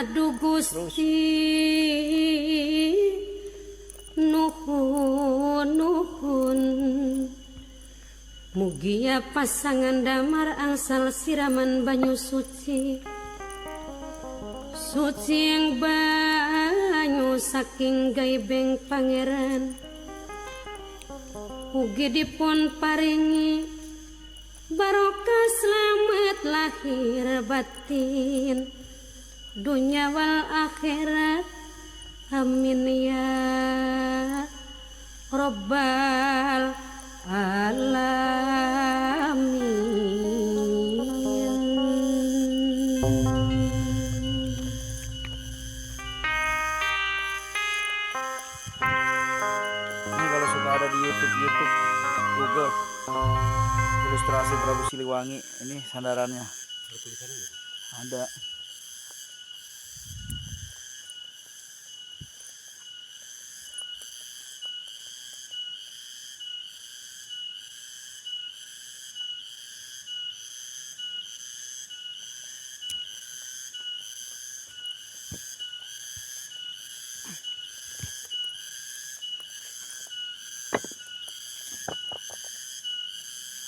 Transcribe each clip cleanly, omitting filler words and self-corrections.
Aduh Gusti nuhun mugia pasangan damar angsal siraman banyu suci yang banyu saking gaibeng pangeran ugi dipun paringi barokah selamat lahir batin dunia wal akhirat amin ya rabbal alamin. Ini kalau suka ada di YouTube, Google ilustrasi Prabu Siliwangi, ini sandarannya. Ada.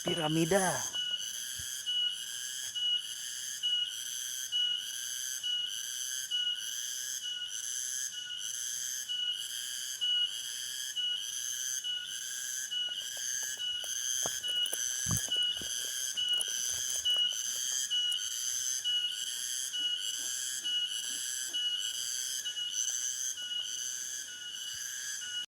Piramida.